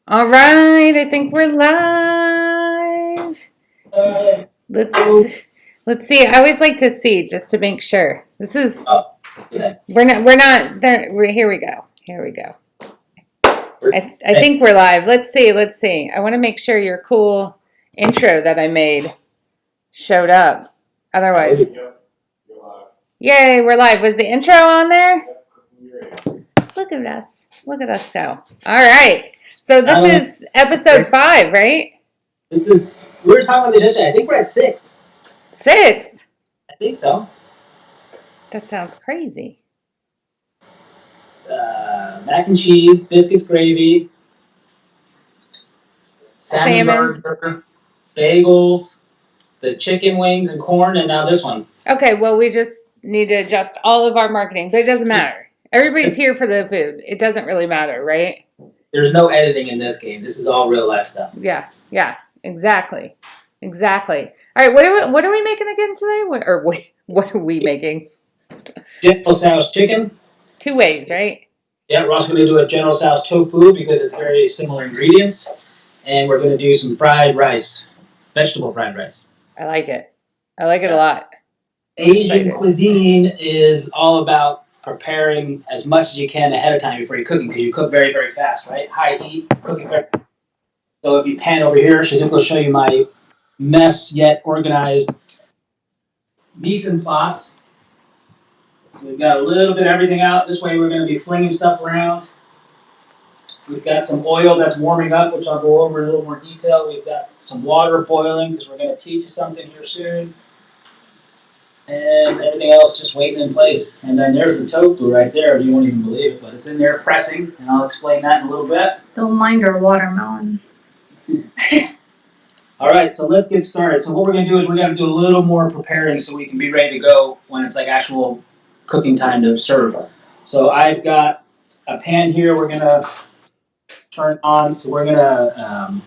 All right, I think we're live. Let's see. I always like to see just to make sure. This is we're not there. Here we go. I think we're live. Let's see. I want to make sure your cool intro that I made showed up. Otherwise, yay, we're live. Was the intro on there? Look at us. Look at us go. All right. So this is episode 5, right? We were talking about this yesterday. I think we're at 6. 6? I think so. That sounds crazy. Mac and cheese, biscuits, gravy, salmon burger, bagels, the chicken wings and corn, and now this one. Okay, well, we just need to adjust all of our marketing, but it doesn't matter. Everybody's here for the food. It doesn't really matter, right? There's no editing in this game. This is all real life stuff. Yeah, exactly. All right, what are we making again today? What are we making? General Tso's chicken. 2 ways, right? Yeah, we're also going to do a General Tso's tofu because it's very similar ingredients. And we're going to do some fried rice, vegetable fried rice. I like it a lot. Asian cuisine is all about preparing as much as you can ahead of time before you're cooking because you cook very, very fast, right? High heat, cooking very fast. So if you pan over here, she's going to show you my mess yet organized mise en place. So we've got a little bit of everything out. This way we're going to be flinging stuff around. We've got some oil that's warming up, which I'll go over in a little more detail. We've got some water boiling because we're going to teach you something here soon. And everything else just waiting in place. And then there's the tofu right there. You won't even believe it, but it's in there pressing, and I'll explain that in a little bit. Don't mind our watermelon. All right, so let's get started. So what we're going to do is we're going to do a little more preparing so we can be ready to go when it's like actual cooking time to serve. So I've got a pan here we're going to turn on. So we're going to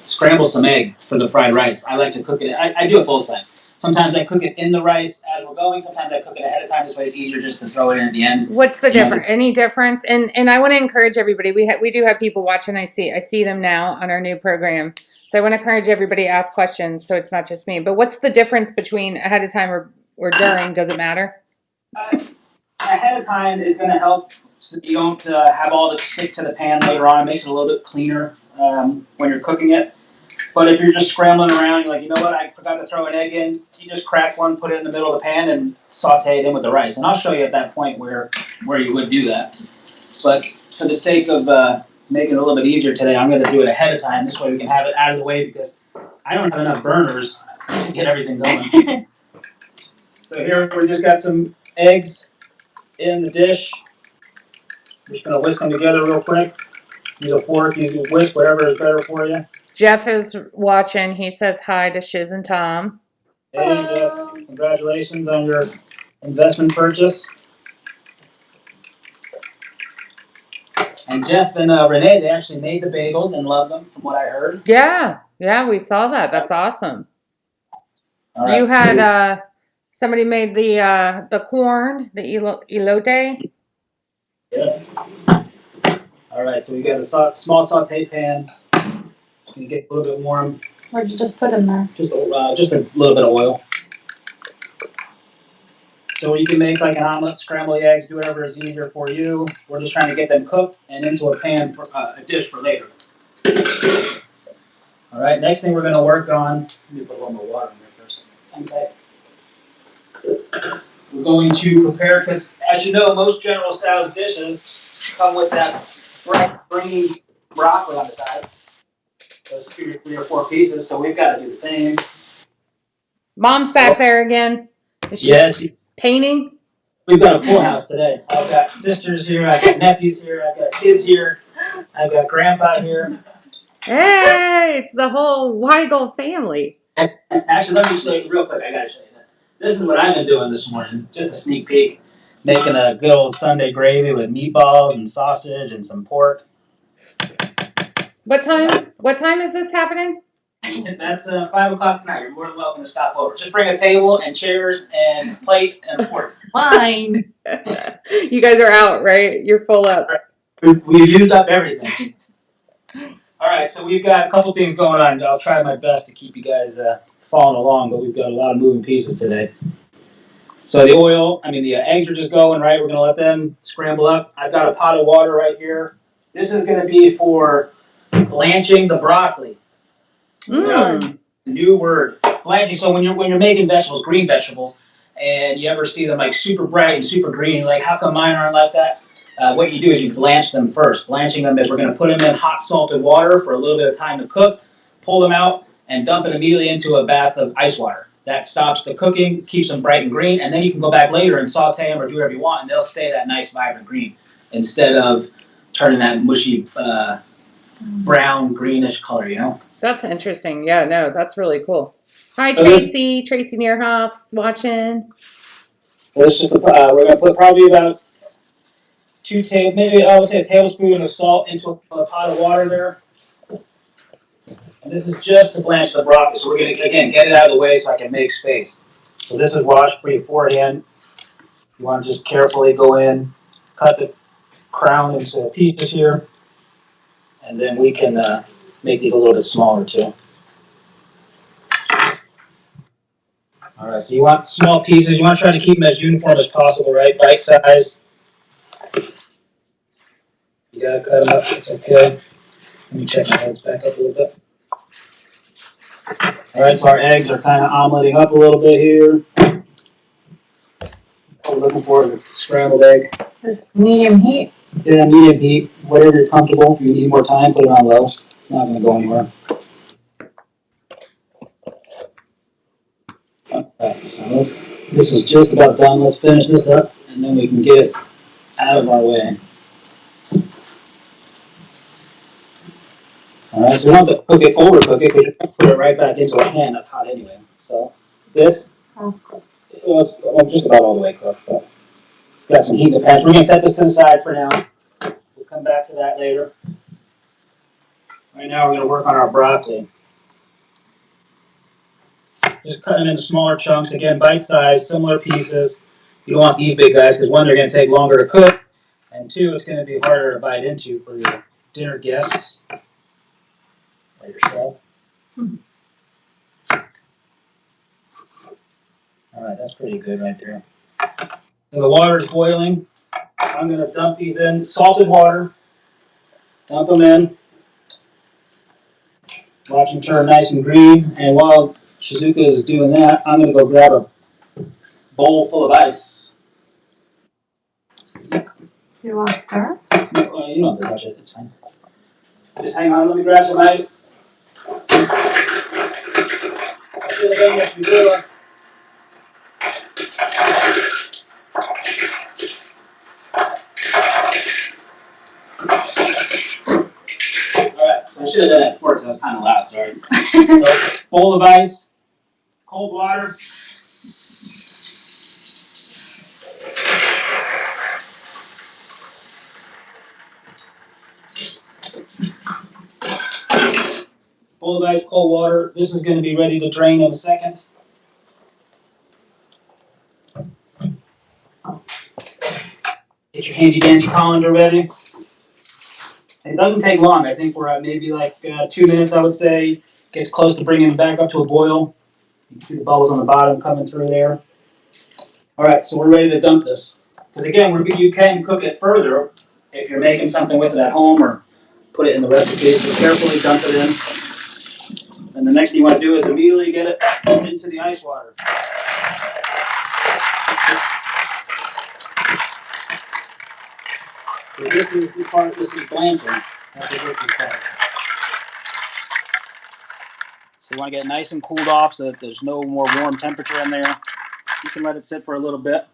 scramble some egg for the fried rice. I like to cook it. I do it both times. Sometimes I cook it in the rice as we're going. Sometimes I cook it ahead of time. This way it's easier just to throw it in at the end. What's the difference? Any difference? And I want to encourage everybody. We do have people watching. I see them now on our new program. So I want to encourage everybody to ask questions so it's not just me. But what's the difference between ahead of time or during? Does it matter? Ahead of time is going to help so you don't have all the stick to the pan later on. It makes it a little bit cleaner when you're cooking it. But if you're just scrambling around, you're like, you know what, I forgot to throw an egg in. You just crack one, put it in the middle of the pan, and saute it in with the rice. And I'll show you at that point where you would do that. But for the sake of making it a little bit easier today, I'm going to do it ahead of time. This way we can have it out of the way because I don't have enough burners to get everything going. So here we just got some eggs in the dish. We're just going to whisk them together real quick. Use a fork, use a whisk, whatever is better for you. Jeff is watching. He says hi to Shiz and Tom. Hey, Jeff. Congratulations on your investment purchase. And Jeff and Renee, they actually made the bagels and loved them, from what I heard. Yeah, we saw that. That's awesome. All right. You had somebody made the corn, the elote. Yes. All right, so we got a small saute pan. Can get a little bit warm. What'd you just put in there? Just a little bit of oil. So you can make like an omelet, scramble the eggs, do whatever is easier for you. We're just trying to get them cooked and into a pan for a dish for later. All right, next thing we're going to work on. Let me put a little more water in there first. Okay. We're going to prepare, because as you know, most General Tso's dishes come with that bright green broccoli on the side. Those 3 or 4 pieces, so we've got to do the same. Mom's back there again. Is she Yes. painting? We've got a full house today. I've got sisters here, I've got nephews here, I've got kids here, I've got grandpa here. Hey, it's the whole Weigl family. Actually, let me show you real quick. I gotta show you this. This is what I've been doing this morning. Just a sneak peek. Making a good old Sunday gravy with meatballs and sausage and some pork. What time? What time is this happening? That's 5 o'clock tonight. You're more than welcome to stop over. Just bring a table and chairs and a plate and a fork. Fine. You guys are out, right? You're full up. We've used up everything. All right, so we've got a couple things going on. I'll try my best to keep you guys following along, but we've got a lot of moving pieces today. So the eggs are just going, right? We're going to let them scramble up. I've got a pot of water right here. This is going to be for blanching the broccoli. New word, blanching. So when you're making vegetables, green vegetables, and you ever see them like super bright and super green, like how come mine aren't like that? What you do is you blanch them first. Blanching them is we're going to put them in hot salted water for a little bit of time to cook, pull them out, and dump it immediately into a bath of ice water. That stops the cooking, keeps them bright and green, and then you can go back later and saute them or do whatever you want, and they'll stay that nice vibrant green instead of turning that mushy brown greenish color, you know? That's interesting. Yeah, no, that's really cool. Hi, So Tracy. Tracy Neerhoff's watching. This is we're going to put probably about maybe I would say a tablespoon of salt into a pot of water there. And this is just to blanch the broccoli. So we're going to, again, get it out of the way so I can make space. So this is washed beforehand. You want to just carefully go in, cut the crown into pieces here, and then we can make these a little bit smaller too. All right, so you want small pieces. You want to try to keep them as uniform as possible, right? Bite size. You got to cut them up. It's okay. Let me check my eggs back up a little bit. All right, so our eggs are kind of omeletting up a little bit here. What we're looking for is a scrambled egg. Medium heat. Yeah, medium heat, whatever you're comfortable. If you need more time, put it on low. It's not going to go anywhere. Alright, so this is just about done. Let's finish this up, and then we can get it out of our way. Alright, so we want to cook it, overcook it, because you're going to put it right back into a pan that's hot anyway. So this, it's just about all the way cooked. But got some heat in the pan. We're going to set this to the side for now. We'll come back to that later. Right now we're going to work on our broccoli. Just cut them into smaller chunks. Again, bite size, similar pieces. You don't want these big guys because one, they're going to take longer to cook, and two, it's going to be harder to bite into for your dinner guests or yourself. All right, that's pretty good right there. So the water is boiling. I'm going to dump these in salted water. Dump them in. Watch them turn nice and green. And while Shizuka is doing that, I'm going to go grab a bowl full of ice. Do you want to stir? No, you don't have to touch it. It's fine. Just hang on. Let me grab some ice. Alright, so I should have done that before because I was kind of loud, sorry. So, bowl of ice, cold water. Bowl of ice, cold water. This is going to be ready to drain in a second. Get your handy dandy colander ready. It doesn't take long. I think we're at maybe like 2 minutes, I would say. Gets close to bringing it back up to a boil. You can see the bubbles on the bottom coming through there. All right, so we're ready to dump this. Because again, you can cook it further if you're making something with it at home or put it in the recipe. So carefully dump it in. And the next thing you want to do is immediately get it into the ice water. So this is the part, this is blanching. That's what this is called. So you want to get it nice and cooled off so that there's no more warm temperature in there. You can let it sit for a little bit.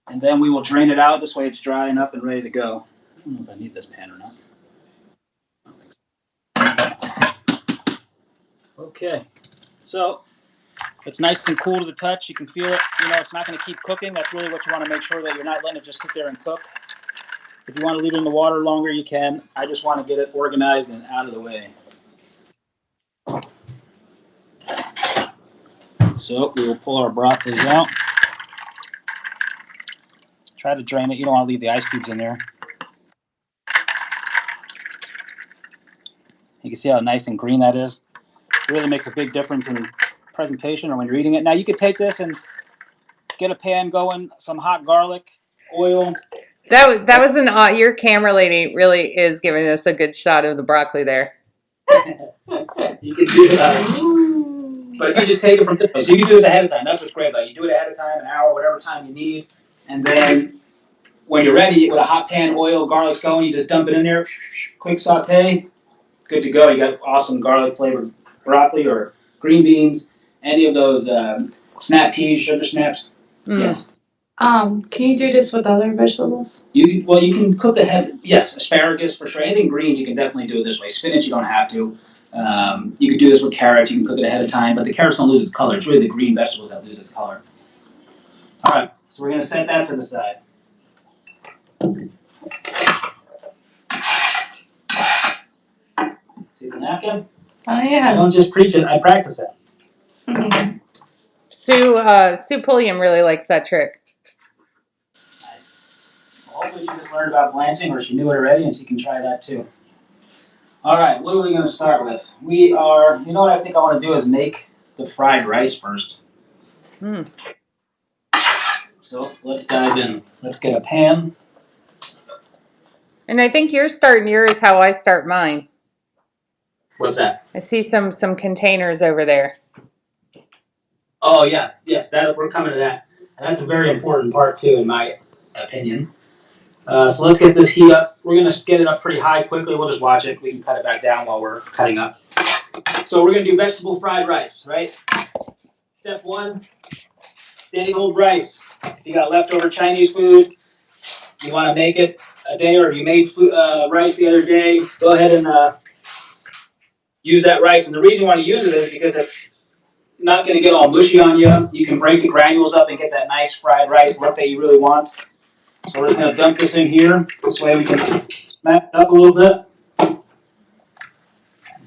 And then we will drain it out. This way it's drying up and ready to go. I don't know if I need this pan or not. Okay. So it's nice and cool to the touch. You can feel it. You know, it's not going to keep cooking. That's really what you want to make sure that you're not letting it just sit there and cook. If you want to leave it in the water longer, you can. I just want to get it organized and out of the way. So we will pull our broccoli out. Try to drain it. You don't want to leave the ice cubes in there. You can see how nice and green that is. It really makes a big difference in presentation or when you're eating it. Now you could take this and get a pan going, some hot garlic, oil. That was an your camera lady really is giving us a good shot of the broccoli there. You can do that. But you just take it from this way. So you can do this ahead of time. That's what's great about it. You do it ahead of time, an hour, whatever time you need. And then when you're ready, with a hot pan, oil, garlic's going, you just dump it in there, quick saute, good to go. You got awesome garlic flavored broccoli or green beans, any of those snap peas, sugar snaps. Yes. Can you do this with other vegetables? You can cook ahead. Yes, asparagus for sure. Anything green you can definitely do it this way. Spinach you don't have to. You can do this with carrots. You can cook it ahead of time, but the carrots don't lose its color. It's really the green vegetables that lose its color. All right, so we're gonna set that to the side. See the napkin? Oh I yeah. don't just preach it. I practice it. Sue Pulliam really likes that trick. Nice. Well, hopefully she just learned about blanching, or she knew it already, and she can try that too. All right, what are we gonna start with? You know what I think I want to do is make the fried rice first. So let's dive in. Let's get a pan. And I think you're starting yours how I start mine. What's that? I see some containers over there. Oh yeah, yes, we're coming to that. And that's a very important part too, in my opinion. So let's get this heat up. We're gonna get it up pretty high quickly. We'll just watch it. We can cut it back down while we're cutting up. So we're gonna do vegetable fried rice, right? Step one, day old rice. If you got leftover Chinese food, you want to make it a day, or you made rice the other day, go ahead and use that rice. And the reason you want to use it is because it's not going to get all mushy on you. You can break the granules up and get that nice fried rice look that you really want. So we're just going to dump this in here. This way we can smack it up a little bit.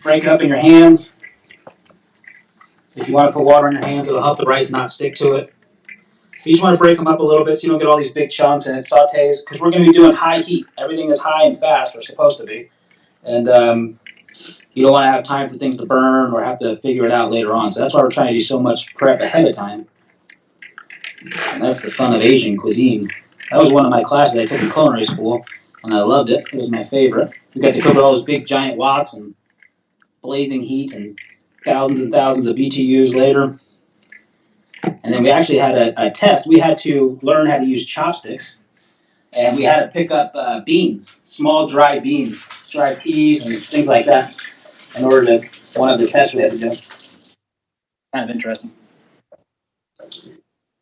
Break it up in your hands. If you want to put water on your hands, it'll help the rice not stick to it. You just want to break them up a little bit so you don't get all these big chunks and it sautés, because we're going to be doing high heat. Everything is high and fast, or supposed to be. And you don't want to have time for things to burn or have to figure it out later on. So that's why we're trying to do so much prep ahead of time. And that's the fun of Asian cuisine. That was one of my classes I took in culinary school, and I loved it. It was my favorite. We got to cook with all those big giant woks and blazing heat and thousands of BTUs later. And then we actually had a test. We had to learn how to use chopsticks, and we had to pick up beans, small dried beans, dried peas and things like that, in order to, one of the tests we had to do. Kind of interesting.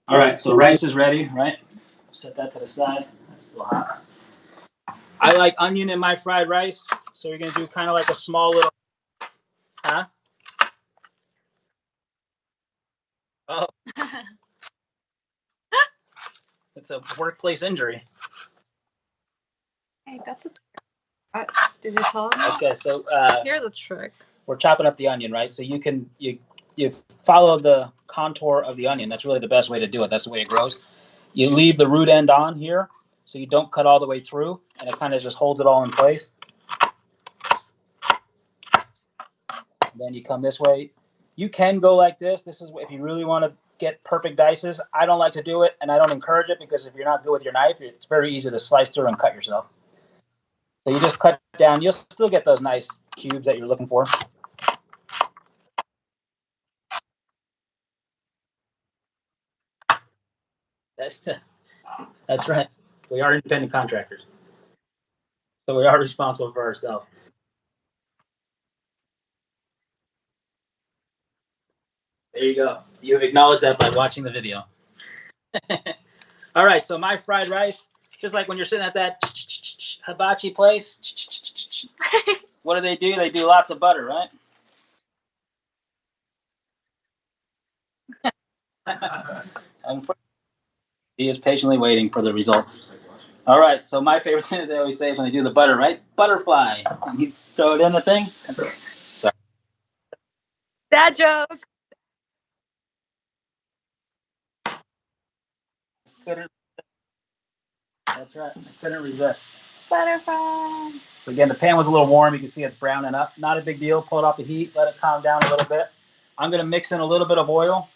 All right, so rice is ready, right? Set that to the side. That's still hot. I like onion in my fried rice, so you're gonna do kind of like a small little, huh? Oh, it's a workplace injury. Hey, that's a. Did you tell him? Okay, so Here's a trick. we're chopping up the onion, right? So you follow the contour of the onion. That's really the best way to do it. That's the way it grows. You leave the root end on here, so you don't cut all the way through, and it kind of just holds it all in place. And then you come this way. You can go like this. This is if you really want to get perfect dices. I don't like to do it, and I don't encourage it, because if you're not good with your knife, it's very easy to slice through and cut yourself. So you just cut down. You'll still get those nice cubes that you're looking for. That's right. We are independent contractors, so we are responsible for ourselves. There you go. You acknowledge that by watching the video. All right, so my fried rice, just like when you're sitting at that hibachi place, what do? They do lots of butter, right? And he is patiently waiting for the results. All right, so my favorite thing that they always say is when they do the butter, right? Butterfly. And you throw it in the thing. Sorry. Dad joke. That's right. I couldn't resist. Butterfly. So again, the pan was a little warm. You can see it's browning up. Not a big deal. Pull it off the heat. Let it calm down a little bit. I'm going to mix in a little bit of oil.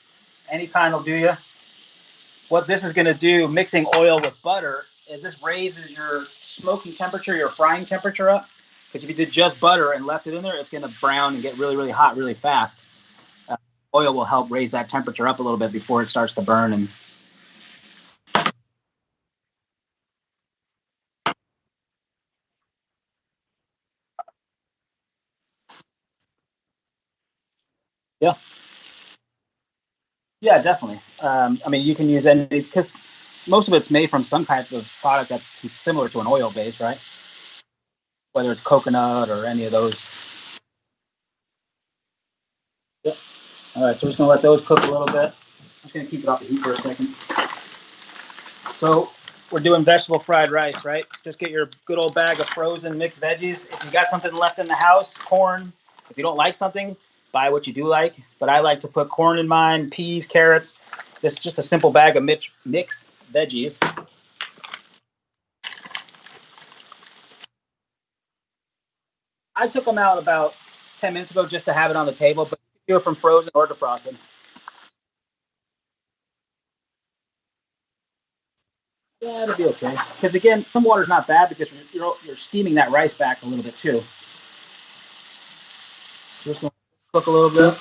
Any kind will do you. What this is going to do, mixing oil with butter, is this raises your smoking temperature, your frying temperature up. Because if you did just butter and left it in there, it's going to brown and get really, really hot really fast. Oil will help raise that temperature up a little bit before it starts to burn. And yeah. Yeah, definitely. I mean, you can use any, because most of it's made from some kind of product that's similar to an oil base, right? Whether it's coconut or any of those. Yep. All right, so we're just gonna let those cook a little bit. I'm just gonna keep it off the heat for a second. So we're doing vegetable fried rice, right? Just get your good old bag of frozen mixed veggies. If you got something left in the house, corn. If you don't like something, buy what you do like. But I like to put corn in mine, peas, carrots. This is just a simple bag of mixed veggies. I took them out about 10 minutes ago just to have it on the table, but you can do it from frozen or defrosted. Yeah, it'll be okay. Because again, some water's not bad because you're steaming that rice back a little bit too. Just gonna cook a little bit.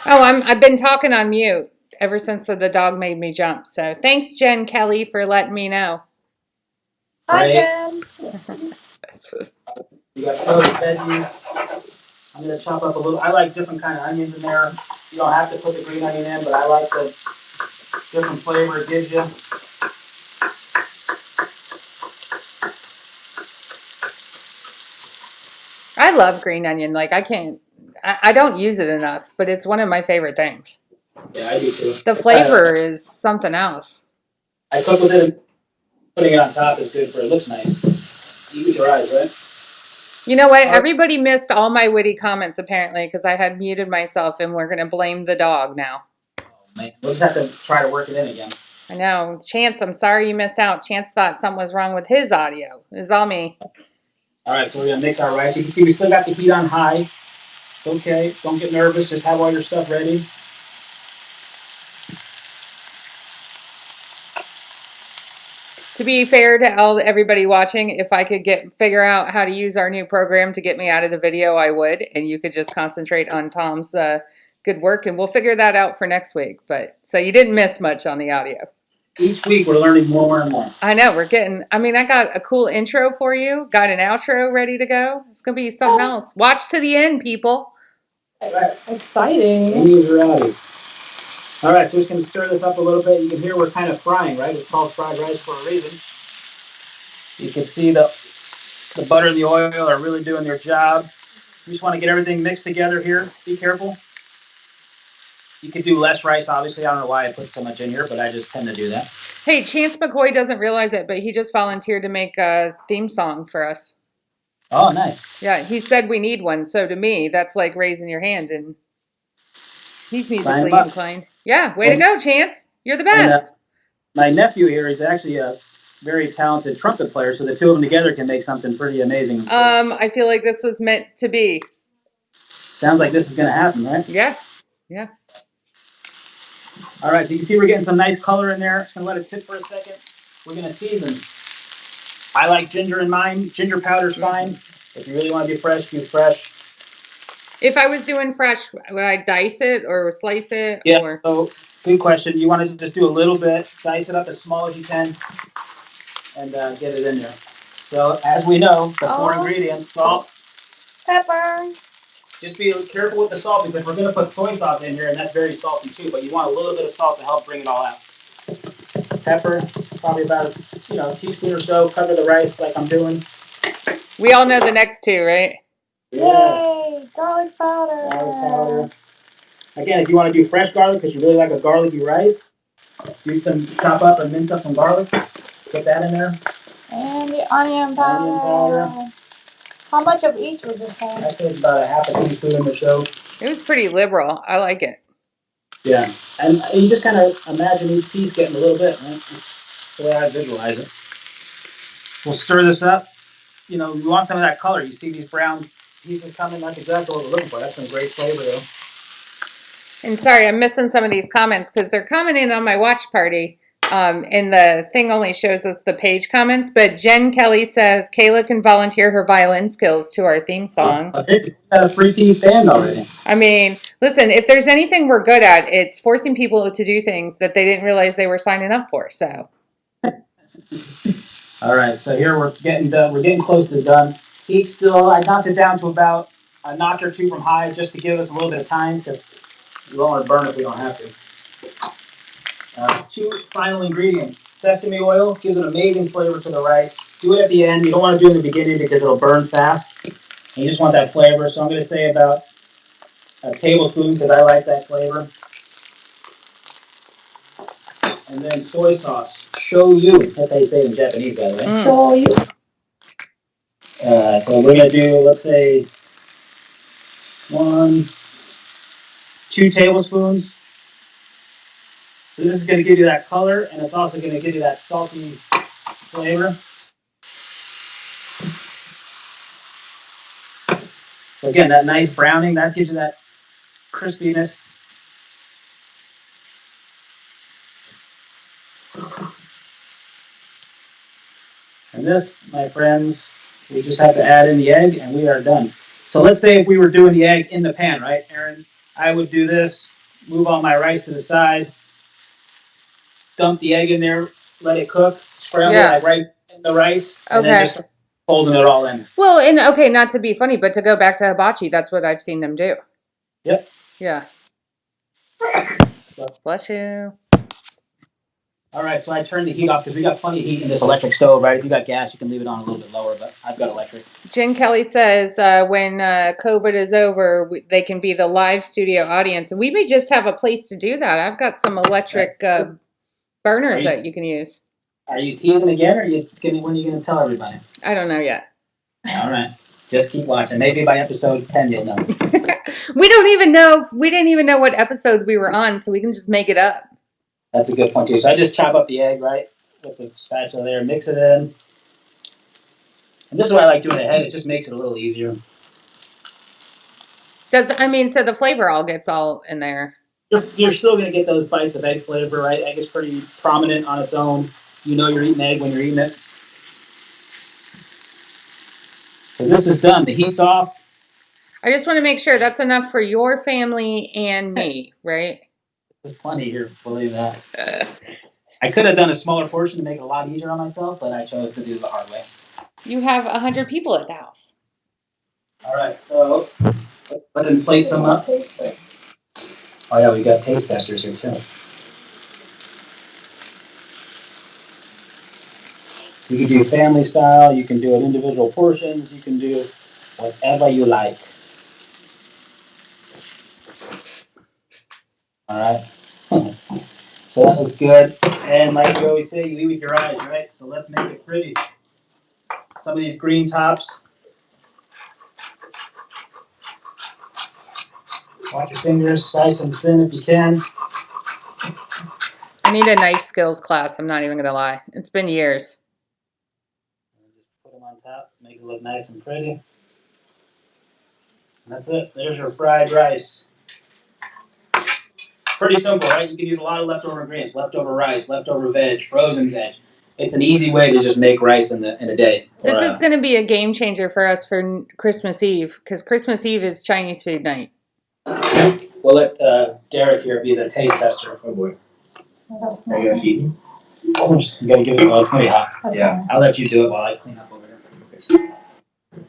Oh, I've been talking on mute ever since the dog made me jump. So thanks, Jen Kelly, for letting me know. Hi, Jen. You got frozen veggies. I'm gonna chop up a little. I like different kind of onions in there. You don't have to put the green onion in, but I like the different flavor it gives you. I love green onion. Like I don't use it enough, but it's one of my favorite things. Yeah, I do too. The flavor is something else. I cook with it. Putting it on top is good for it. Looks nice. You use your eyes, right? You know what? Everybody missed all my witty comments apparently because I had muted myself, and we're gonna blame the dog now. Oh man, we'll just have to try to work it in again. I know. Chance, I'm sorry you missed out. Chance thought something was wrong with his audio. It was all me. All right, so we're gonna mix our rice. You can see we still got the heat on high. It's okay. Don't get nervous. Just have all your stuff ready. To be fair to everybody watching, if I could figure out how to use our new program to get me out of the video, I would, and you could just concentrate on Tom's good work, and we'll figure that out for next week. But so you didn't miss much on the audio. Each week we're learning more and more. I know we're getting. I mean, I got a cool intro for you. Got an outro ready to go. It's gonna be something else. Watch to the end, people. Right. Exciting. All right, so we're just gonna stir this up a little bit. You can hear we're kind of frying, right? It's called fried rice for a reason. You can see the butter and the oil are really doing their job. You just want to get everything mixed together here. Be careful. You could do less rice, obviously. I don't know why I put so much in here, but I just tend to do that. Hey, Chance McCoy doesn't realize it, but he just volunteered to make a theme song for us. Oh, nice. Yeah, he said we need one. So to me, that's like raising your hand, and he's musically inclined. Yeah, way to go, Chance. You're the best. My nephew here is actually a very talented trumpet player, so the two of them together can make something pretty amazing. I feel like this was meant to be. Sounds like this is going to happen, right? Yeah, yeah. All right, so you can see we're getting some nice color in there. Just going to let it sit for a second. We're going to season. I like ginger in mine. Ginger powder's fine. If you really want to be fresh, do fresh. If I was doing fresh, would I dice it or slice it? Yeah, or? so good question. You want to just do a little bit, dice it up as small as you can, and get it in there. So as we know, the four ingredients: salt, pepper. Just be careful with the salt because we're going to put soy sauce in here, and that's very salty too. But you want a little bit of salt to help bring it all out. Pepper, probably about a teaspoon or so. Cover the rice like I'm doing. We all know the next two, right? Yeah. Yay! Garlic powder. Garlic powder. Again, if you want to do fresh garlic because you really like a garlicky rice, do some chop up and mince up some garlic. Put that in there. And the onion powder. Onion powder. How much of each would you I say? think it's about a half a teaspoon in the show. It was pretty liberal. I like it. Yeah, and you just kind of imagine each piece getting a little bit, right? That's the way I visualize it. We'll stir this up. You know, we want some of that color. You see these brown pieces coming, that's exactly what we're looking for. That's some great flavor though. And sorry, I'm missing some of these comments because they're commenting on my watch party. And the thing only shows us the page comments. But Jen Kelly says Kayla can volunteer her violin skills to our theme song. Okay, got a 3-piece band already. I mean, listen, if there's anything we're good at, it's forcing people to do things that they didn't realize they were signing up for. So. All right, so here we're getting done. We're getting close to done. Heat still, I knocked it down to about a notch or two from high just to give us a little bit of time because we don't want to burn if we don't have to. 2 final ingredients. Sesame oil gives an amazing flavor to the rice. Do it at the end. You don't want to do it in the beginning because it'll burn fast. And you just want that flavor. So I'm going to say about a tablespoon because I like that flavor. And then soy sauce. Shoyu. That's how you say it in Japanese, by the way. Shoyu. So we're going to do, let's say, 2 tablespoons. So this is going to give you that color, and it's also going to give you that salty flavor. So again, that nice browning, that gives you that crispiness. And this, my friends, we just have to add in the egg, and we are done. So let's say if we were doing the egg in the pan, right, Erin? I would do this, move all my rice to the side, dump the egg in there, let it cook, scramble it like right in the rice, and then just folding it all in. Well, and okay, not to be funny, but to go back to hibachi, that's what I've seen them do. Yep. Yeah. Bless you. All right, so I turned the heat off because we got plenty of heat in this electric stove, right? If you got gas, you can leave it on a little bit lower, but I've got electric. Jen Kelly says when COVID is over, they can be the live studio audience. And we may just have a place to do that. I've got some electric burners that you can use. Are you teasing again, or when are you going to tell everybody? I don't know yet. All right. Just keep watching. Maybe by episode 10 you'll know. We don't even know. We didn't even know what episode we were on, so we can just make it up. That's a good point, too. So I just chop up the egg, right, with the spatula there, mix it in. And this is why I like doing it ahead. It just makes it a little easier. So the flavor all gets all in there. You're still going to get those bites of egg flavor, right? Egg is pretty prominent on its own. You know you're eating egg when you're eating it. So this is done. The heat's off. I just want to make sure that's enough for your family and me, right? There's plenty here, believe that. I could have done a smaller portion to make it a lot easier on myself, but I chose to do it the hard way. You have 100 people at the house. All right, so let's go ahead and plate some up. Oh yeah, we got taste testers here too. You can do family style, you can do it individual portions, you can do whatever you like. All right. So that was good. And like we always say, you eat with your eyes, right? So let's make it pretty. Some of these green tops. Watch your fingers, slice them thin if you can. I need a knife skills class. I'm not even going to lie. It's been years. Just put them on top, make it look nice and pretty. And that's it. There's your fried rice. Pretty simple, right? You can use a lot of leftover ingredients, leftover rice, leftover veg, frozen veg. It's an easy way to just make rice in a day. This is going to be a game changer for us for Christmas Eve, because Christmas Eve is Chinese food night. We'll let Derek here be the taste tester. Oh boy. Are you going to feed me? You got to give it, well, it's going to be hot. Yeah. I'll let you do it while I clean up over here.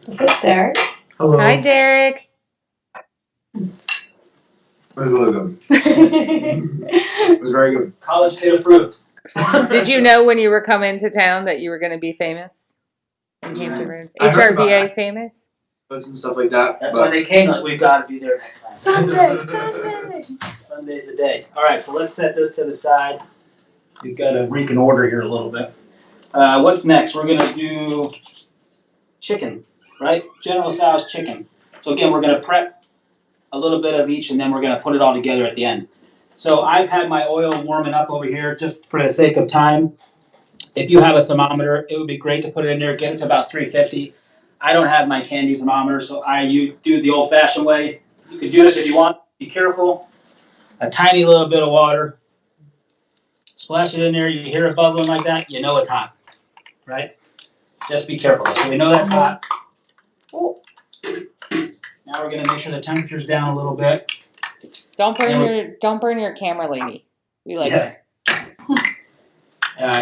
This is Derek. Hello. Hi, Derek. It was really good. It was very good. College kid approved. Did you know when you were coming to town that you were going to be famous in Hampton Roads? I heard about HRVA that. famous? And stuff like that. That's why they came. Like, we've got to be there next time. Sunday. Sunday's the day. All right, so let's set this to the side. We've got to reconsider here a little bit. What's next? We're gonna do chicken, right? General Tso's chicken. So again, we're gonna prep a little bit of each, and then we're gonna put it all together at the end. So I've had my oil warming up over here just for the sake of time. If you have a thermometer, it would be great to put it in there, get it to about 350. I don't have my candy thermometer, so you do the old-fashioned way. You can do this if you want. Be careful. A tiny little bit of water. Splash it in there. You hear it bubbling like that, you know it's hot, right? Just be careful. So we know that's hot. Oh. Now we're gonna make sure the temperature's down a little bit. Don't burn your camera, lady. We like that.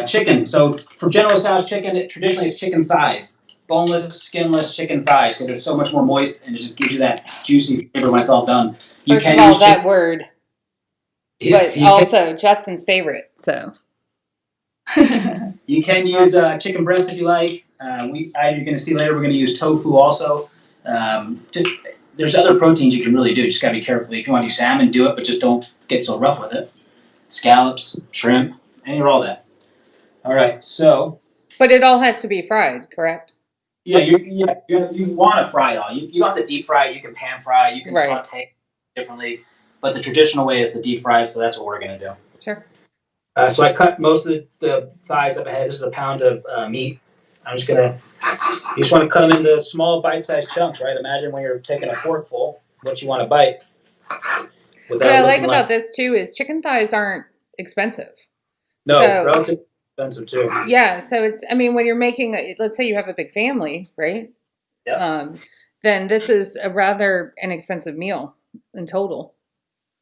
Chicken. So for General Tso's chicken, traditionally it's chicken thighs, boneless, skinless chicken thighs, because it's so much more moist and it just gives you that juicy flavor when it's all done. First of all, that word, but also Justin's favorite. So you can use chicken breast if you like. You're going to see later we're going to use tofu also. There's other proteins you can really do. Just got to be careful. If you want to do salmon, do it, but just don't get so rough with it. Scallops, shrimp, any or all that. All right, so. But it all has to be fried, correct? Yeah, you want to fry it all. You don't have to deep fry it. You can pan fry. You can saute it differently. But the traditional way is to deep fry, so that's what we're going to do. Sure. So I cut most of the thighs up ahead. This is a pound of meat. I'm just going to, you just want to cut them into small bite-sized chunks, right? Imagine when you're taking a forkful, what you want to bite. What I like about this, too, is chicken thighs aren't expensive. No, relatively expensive, too. Yeah, so it's, I mean, when you're making, let's say you have a big family, right? Yeah. Then this is a rather inexpensive meal in total.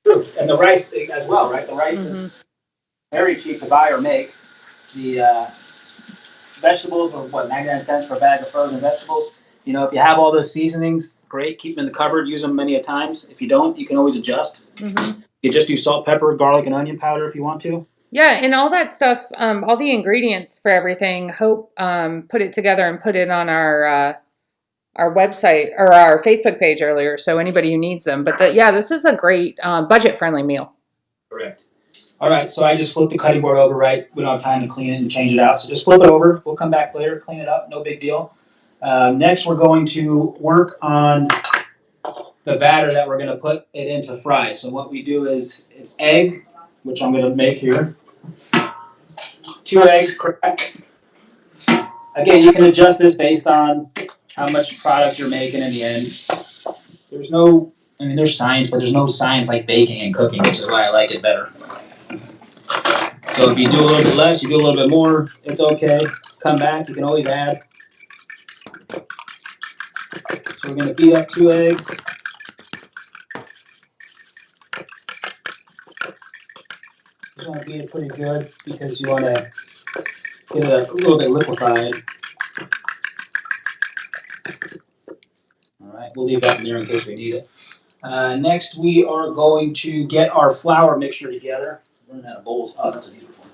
True, and the rice as well, right? The rice is very cheap to buy or make. The vegetables are 99 cents for a bag of frozen vegetables. You know, if you have all those seasonings, great. Keep them in the cupboard. Use them many a times. If you don't, you can always adjust. You just do salt, pepper, garlic, and onion powder if you want to. Yeah, and all that stuff, all the ingredients for everything. Hope put it together and put it on our website or our Facebook page earlier. So anybody who needs them. But this is a great budget-friendly meal. Correct. All right, so I just flipped the cutting board over, right? We don't have time to clean it and change it out. So just flip it over. We'll come back later, clean it up. No big deal. Next, we're going to work on the batter that we're going to put it into fry. So what we do is it's egg, which I'm going to make here. 2 eggs cracked. Again, you can adjust this based on how much product you're making in the end. There's science, but there's no science like baking and cooking, which is why I like it better. So if you do a little bit less, you do a little bit more, it's okay. Come back, you can always add. So we're going to beat up 2 eggs. You want to beat it pretty good because you want to get it a little bit liquefied. All right, we'll leave that in there in case we need it. Next, we are going to get our flour mixture together. Running out of bowls. Oh, that's a neat one.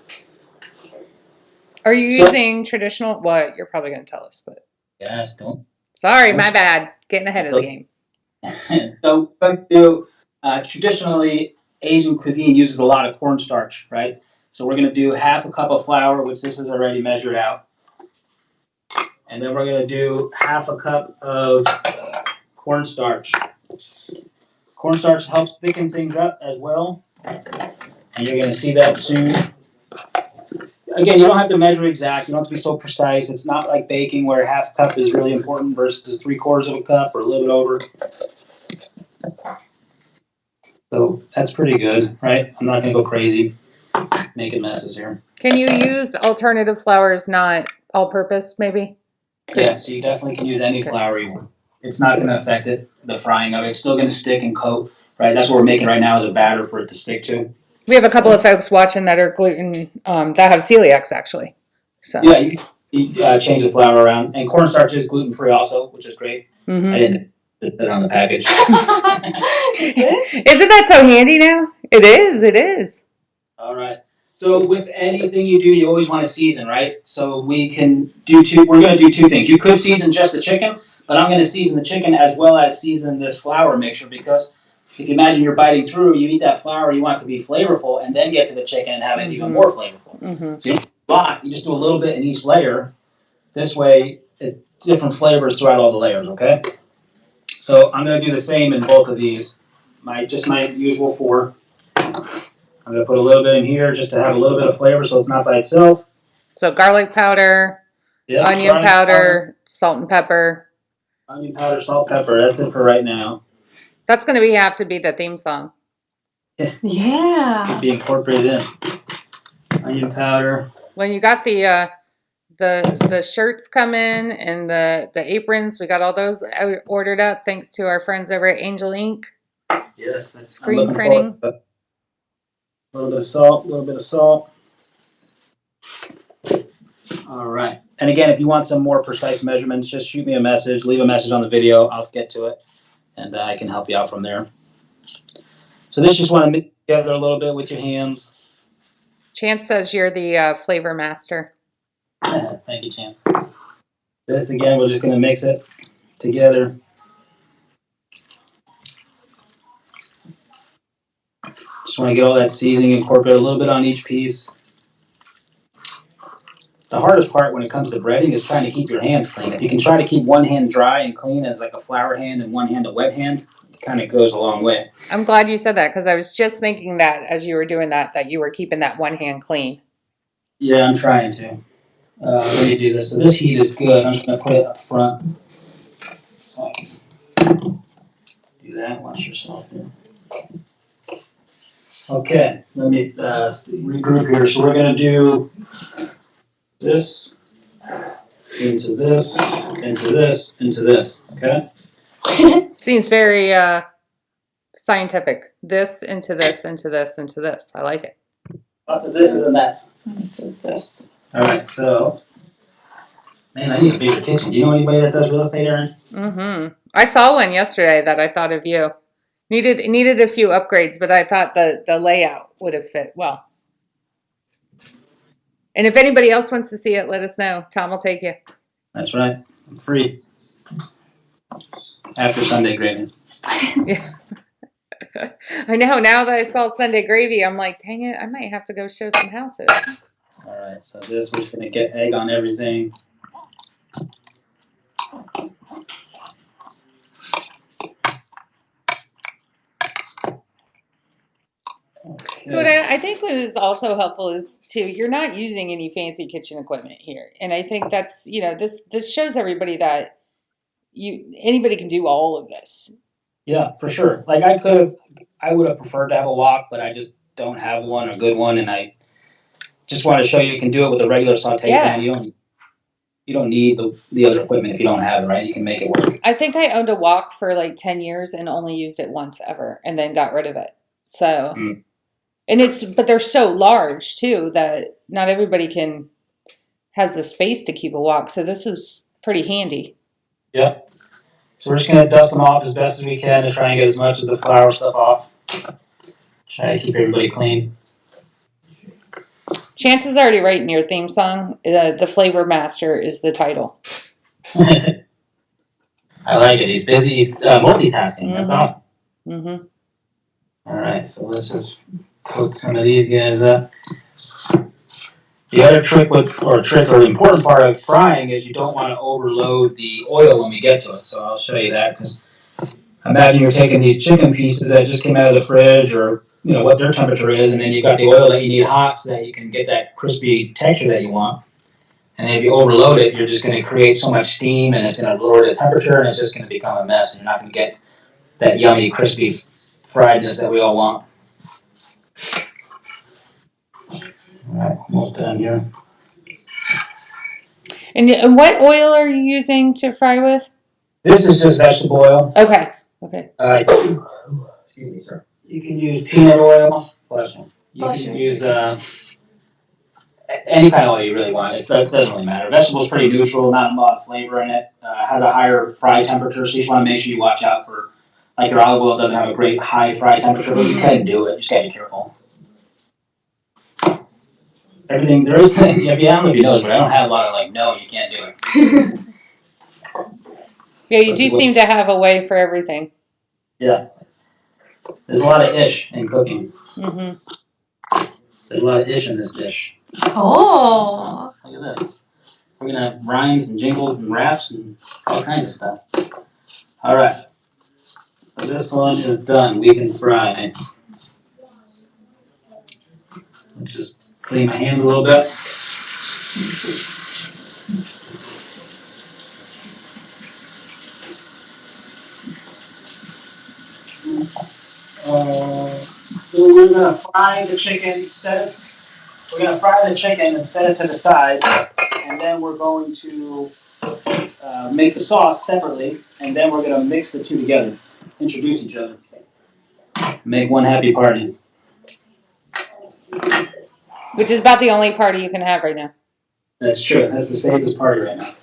Are you using traditional? What? You're probably going to tell us, but. Yes, don't. Sorry, my bad. Getting ahead of the game. So, traditionally, Asian cuisine uses a lot of cornstarch, right? So we're going to do half a cup of flour, which this is already measured out. And then we're going to do half a cup of cornstarch. Cornstarch helps thicken things up as well. And you're going to see that soon. Again, you don't have to measure exact. You don't have to be so precise. It's not like baking where half a cup is really important versus 3/4 of a cup or a little bit over. So that's pretty good, right? I'm not going to go crazy making messes here. Can you use alternative flours, not all-purpose, maybe? Yes, you definitely can use any flour you want. It's not going to affect the frying of it. It's still going to stick and coat, right? That's what we're making right now is a batter for it to stick to. We have a couple of folks watching that are gluten, that have celiacs, actually. So. Yeah, you can change the flour around. And cornstarch is gluten-free also, which is great. I didn't put that on the package. Isn't that so handy now? It is. All right. So with anything you do, you always want to season, right? So we're going to do 2 things. You could season just the chicken, but I'm going to season the chicken as well as season this flour mixture because if you imagine you're biting through, you eat that flour, you want it to be flavorful, and then get to the chicken and have it even more flavorful. So you don't lot, you just do a little bit in each layer. This way, different flavors throughout all the layers, okay? So I'm gonna do the same in both of these. My usual 4. I'm gonna put a little bit in here just to have a little bit of flavor so it's not by itself. So garlic powder, onion powder, salt and pepper. Onion powder, salt, pepper. That's it for right now. That's going to have to be the theme song. Yeah. Be incorporated in. Onion powder. When you got the shirts come in and the aprons, we got all those ordered up thanks to our friends over at Angel Ink. Yes, that's screen printing. A little bit of salt, a little bit of salt. All right. And again, if you want some more precise measurements, just shoot me a message, leave a message on the video. I'll get to it, and I can help you out from there. So this just want to mix together a little bit with your hands. Chance says you're the flavor master. Thank you, Chance. This again, we're just going to mix it together. Just want to get all that seasoning, incorporate a little bit on each piece. The hardest part when it comes to breading is trying to keep your hands clean. If you can try to keep one hand dry and clean as like a flour hand and one hand a wet hand, it kind of goes a long way. I'm glad you said that because I was just thinking that as you were doing that you were keeping that one hand clean. Yeah, I'm trying to. Let me do this. So this heat is good. I'm just going to put it up front. So I can do that. Watch yourself here. Okay, let me regroup here. So we're going to do this, into this, into this, into this, okay? Seems very scientific. This into this, into this, into this. I like it. Lots of this and that's. This. All right, so, man, I need a bigger kitchen. Do you know anybody that does real estate, Erin? Mm-hmm. I saw one yesterday that I thought of you. Needed a few upgrades, but I thought the layout would have fit well. And if anybody else wants to see it, let us know. Tom will take you. That's right. I'm free. After Sunday gravy. Yeah. I know. Now that I saw Sunday Gravy, I'm like, dang it, I might have to go show some houses. All right, so this, we're just going to get egg on everything. Okay. So what I think what is also helpful is too, you're not using any fancy kitchen equipment here. And I think that's, this shows everybody that anybody can do all of this. Yeah, for sure. Like I would have preferred to have a wok, but I just don't have one, a good one, and I just want to show you can do it with a regular saute pan. You don't need the other equipment if you don't have it, right? You can make it work. I think I owned a wok for like 10 years and only used it once ever and then got rid of it. So, but they're so large too that not everybody has the space to keep a wok. So this is pretty handy. Yeah. So we're just going to dust them off as best as we can to try and get as much of the flour stuff off. Try to keep everybody clean. Chance is already writing your theme song. The Flavor Master is the title. I like it. He's busy multitasking. That's awesome. Mm-hmm. All right, so let's just cook some of these guys up. The other trick or the important part of frying is you don't want to overload the oil when we get to it. So I'll show you that because imagine you're taking these chicken pieces that just came out of the fridge or what their temperature is, and then you've got the oil that you need hot so that you can get that crispy texture that you want. And if you overload it, you're just going to create so much steam and it's going to lower the temperature and it's just going to become a mess and you're not going to get that yummy, crispy friedness that we all want. All right, almost done here. And what oil are you using to fry with? This is just vegetable oil. Okay. Excuse me, sir. You can use peanut oil. You can use any kind of oil you really want. It doesn't really matter. Vegetable's pretty neutral, not a lot of flavor in it. Has a higher fry temperature, so you just want to make sure you watch out for, like your olive oil doesn't have a great high fry temperature, but you can do it. You just gotta be careful. Everything there is, I don't know if you know, but I don't have a lot of no, you can't do it. Yeah, you do seem to have a way for everything. Yeah. There's a lot of ish in cooking. Mm-hmm. There's a lot of ish in this dish. Oh. Look at this. We're gonna have rhymes and jingles and raps and all kinds of stuff. All right. So this one is done. We can fry. Let's just clean my hands a little bit. So we're gonna fry the chicken. We're gonna fry the chicken and set it to the side, and then we're going to make the sauce separately, and then we're gonna mix the two together, introduce each other, make one happy party. Which is about the only party you can have right now. That's true. That's the safest party right now.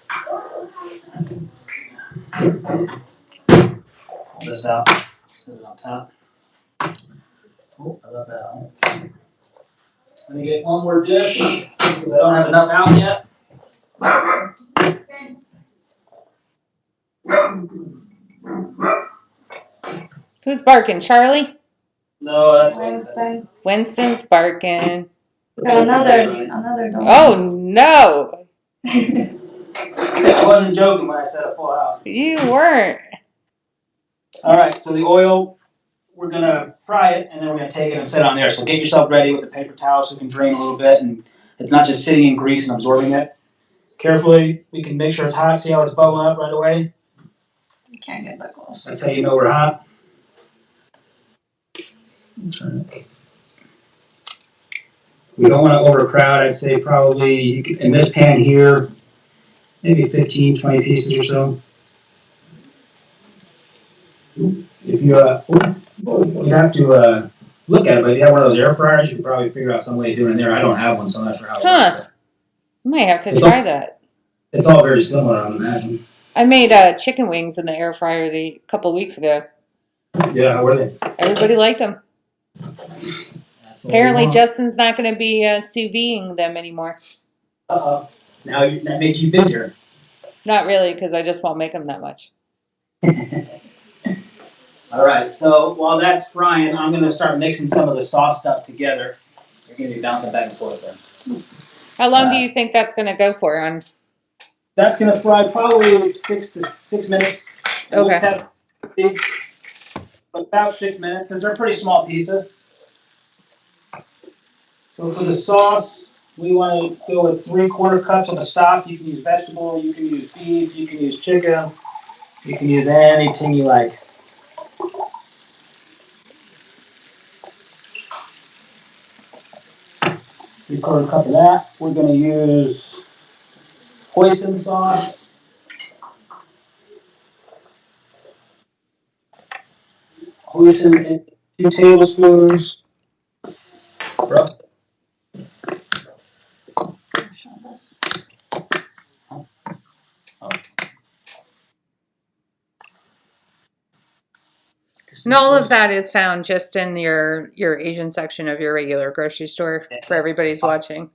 Pull this out, set it on top. Oh, I love that one. Let me get one more dish because I don't have enough out yet. Who's barking? Charlie? No, that's Wednesday. Winston's barking. We got another dog. Oh no! I wasn't joking when I said a full house. You weren't. All right, so the oil, we're gonna fry it, and then we're gonna take it and set it on there. So get yourself ready with the paper towel so it can drain a little bit, and it's not just sitting in grease and absorbing it. Carefully, we can make sure it's hot. See how it's bubbling up right away? You can't get that close. That's how you know we're hot. We don't want to overcrowd. I'd say probably in this pan here, maybe 15, 20 pieces or so. If you have to look at it, but if you have one of those air fryers, you can probably figure out some way of doing it there. I don't have one, so I'm not sure how it works. You might have to try that. It's all very similar, I imagine. I made chicken wings in the air fryer a couple weeks ago. Yeah, how were they? Everybody liked them. That's Apparently, Justin's not going to be sous videing them anymore. Uh-oh. Now that makes you busier. Not really, because I just won't make them that much. All right, so while that's frying, I'm going to start mixing some of the sauce stuff together. You're going to be bouncing back and forth there. How long do you think that's going to go for? That's going to fry probably 6 minutes. Okay. About 6 minutes, because they're pretty small pieces. So for the sauce, we want to go with 3/4 cups of a stock. You can use vegetable, you can use beef, you can use chicken, you can use anything you like. Three-quarter cup of that. We're going to use hoisin sauce. Hoisin, 2 tablespoons. Bro. And all of that is found just in your Asian section of your regular grocery store for everybody's watching.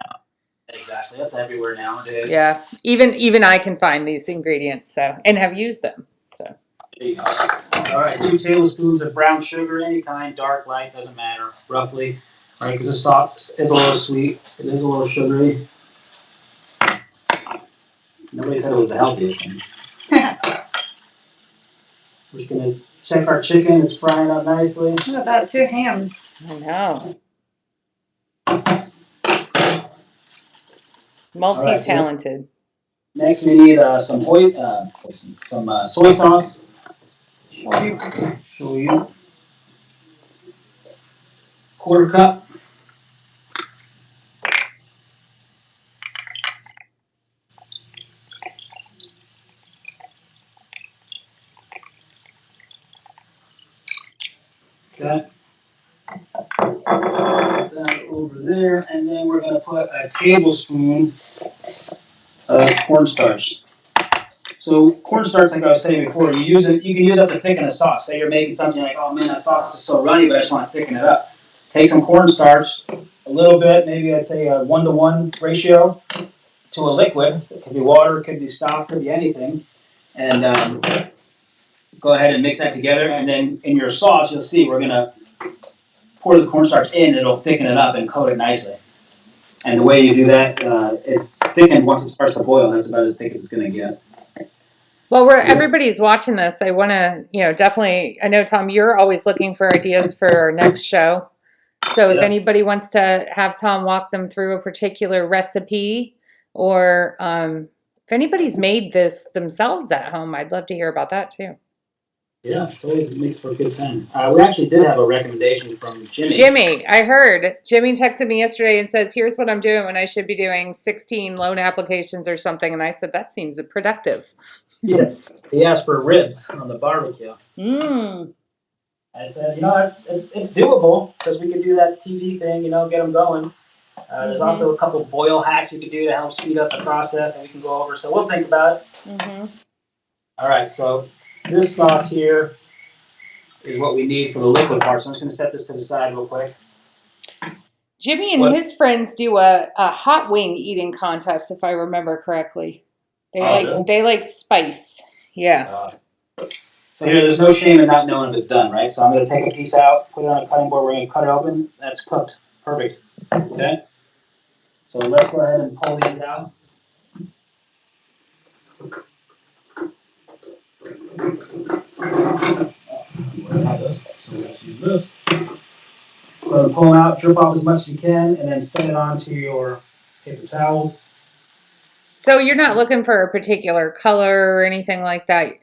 Exactly, that's everywhere nowadays. Yeah, even I can find these ingredients, so and have used them. So. There you go. All right, 2 tablespoons of brown sugar, any kind, dark, light, doesn't matter, roughly. Right, because the sauce is a little sweet, it is a little sugary. Nobody said it was the healthiest thing. We're just gonna check our chicken, it's frying up nicely. What about 2 hams? I know. Multi-talented. Next, we need some soy sauce. Shoyu. 1/4 cup. Okay. Put that over there, and then we're gonna put a tablespoon of cornstarch. So cornstarch, like I was saying before, you can use it to thicken a sauce. Say you're making something like, oh man, that sauce is so runny, but I just want to thicken it up. Take some cornstarch, a little bit, maybe I'd say a 1-to-1 ratio to a liquid. It could be water, it could be stock, it could be anything. And go ahead and mix that together. And then in your sauce, you'll see we're gonna pour the cornstarch in, it'll thicken it up and coat it nicely. And the way you do that, it's thickened once it starts to boil. That's about as thick as it's going to get. Well, everybody's watching this. I want to, definitely. I know, Tom, you're always looking for ideas for our next show. So if anybody wants to have Tom walk them through a particular recipe, or if anybody's made this themselves at home, I'd love to hear about that too. Yeah, it always makes for a good time. We actually did have a recommendation from Jimmy. Jimmy, I heard. Jimmy texted me yesterday and says, here's what I'm doing when I should be doing 16 loan applications or something. And I said, that seems productive. Yeah, he asked for ribs on the barbecue. Mmm. I said, it's doable because we could do that TV thing, get them going. There's also a couple boil hacks you could do to help speed up the process that we can go over. So we'll think about it. Mm-hmm. All right, so this sauce here is what we need for the liquid part. So I'm just going to set this to the side real quick. Jimmy and his friends do a hot wing eating contest, if I remember correctly. They like spice. Yeah. So here, there's no shame in not knowing if it's done, right? So I'm going to take a piece out, put it on a cutting board. We're going to cut it open. That's cooked. Perfect. Okay? So let's go ahead and pull these out. So let's use this. Go ahead and pull them out, drip off as much as you can, and then set it onto your paper towels. So you're not looking for a particular color or anything like that?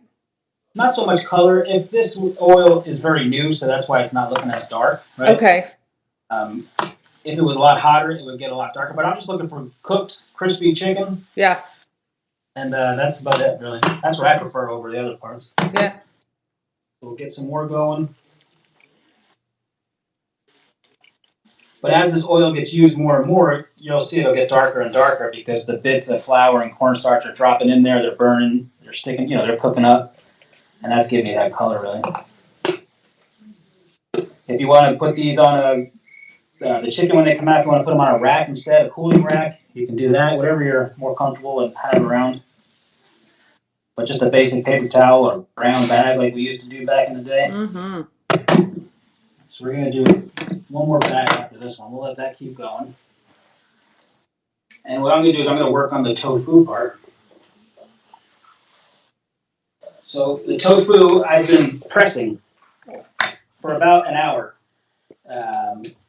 Not so much color. If this oil is very new, so that's why it's not looking as dark, right? Okay. If it was a lot hotter, it would get a lot darker. But I'm just looking for cooked, crispy chicken. Yeah. And that's about it, really. That's what I prefer over the other parts. Yeah. So we'll get some more going. But as this oil gets used more and more, you'll see it'll get darker and darker because the bits of flour and cornstarch are dropping in there. They're burning. They're sticking. They're cooking up. And that's giving you that color, really. If you want to put these on the chicken when they come out, if you want to put them on a rack instead, a cooling rack, you can do that, whatever you're more comfortable and have around. But just a basic paper towel or brown bag like we used to do back in the day. Mm-hmm. So we're going to do one more batch after this one. We'll let that keep going. And what I'm going to do is I'm going to work on the tofu part. So the tofu I've been pressing for about an hour.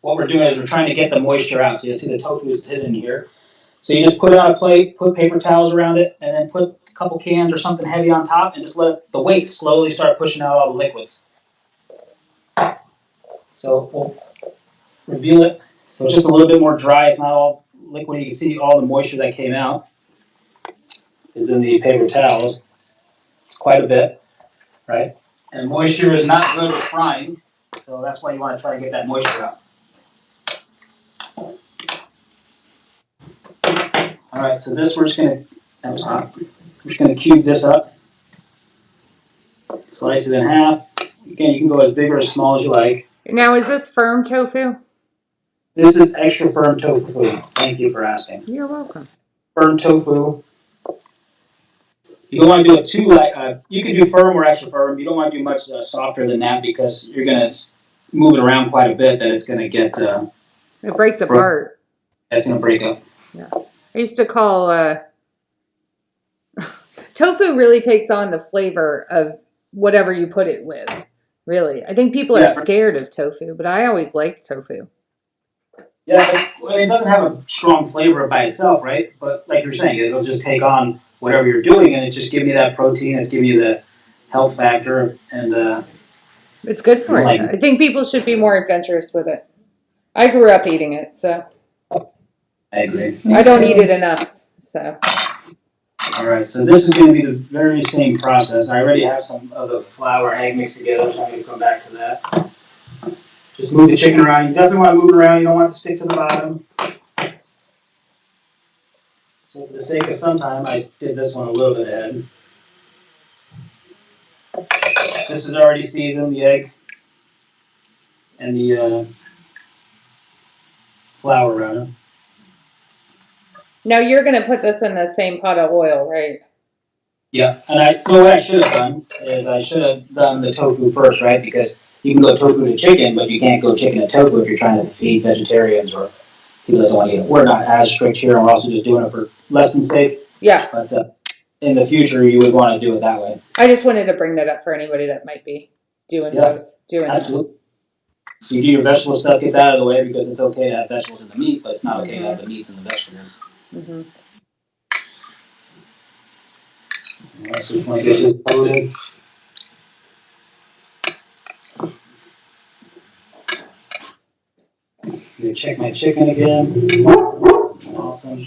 What we're doing is we're trying to get the moisture out. So you'll see the tofu is hidden here. So you just put it on a plate, put paper towels around it, and then put a couple cans or something heavy on top and just let the weight slowly start pushing out all the liquids. So we'll reveal it. So it's just a little bit more dry. It's not all liquid. You can see all the moisture that came out is in the paper towels. It's quite a bit, right? And moisture is not good with frying, so that's why you want to try to get that moisture out. All right, so this we're just going to cube this up, slice it in half. Again, you can go as big or as small as you like. Now, is this firm tofu? This is extra firm tofu. Thank you for asking. You're welcome. Firm tofu. You don't want to do it too light. You can do firm or extra firm. You don't want to do much softer than that because you're going to move it around quite a bit. That it's going to get. It breaks apart. It's going to break up. Yeah. I used to call tofu really takes on the flavor of whatever you put it with. Really, I think people are scared of tofu, but I always liked tofu. Yeah, it doesn't have a strong flavor by itself, right? But like you're saying, it'll just take on whatever you're doing, and it just gives you that protein. It's giving you the health factor, and it's good for you. I think people should be more adventurous with it. I grew up eating it, so I agree. I don't eat it enough, so. All right, so this is going to be the very same process. I already have some of the flour and egg mixed together, so I'm going to come back to that. Just move the chicken around. You definitely want to move it around. You don't want it to stick to the bottom. So for the sake of some time, I did this one a little bit ahead. This is already seasoned, the egg and the flour rather. Now you're going to put this in the same pot of oil, right? Yeah, and so what I should have done is I should have done the tofu first, right? Because you can go tofu to chicken, but you can't go chicken to tofu if you're trying to feed vegetarians or people that don't want to eat it. We're not as strict here, and we're also just doing it for lessons' sake. Yeah. But in the future, you would want to do it that way. I just wanted to bring that up for anybody that might be doing both. Absolutely. So you do your vegetable stuff, gets out of the way because it's okay to have vegetables in the meat, but it's not okay to have the meats in the vegetables. Mm-hmm. Alright, so just want to get this loaded. Gonna check my chicken again. Awesome.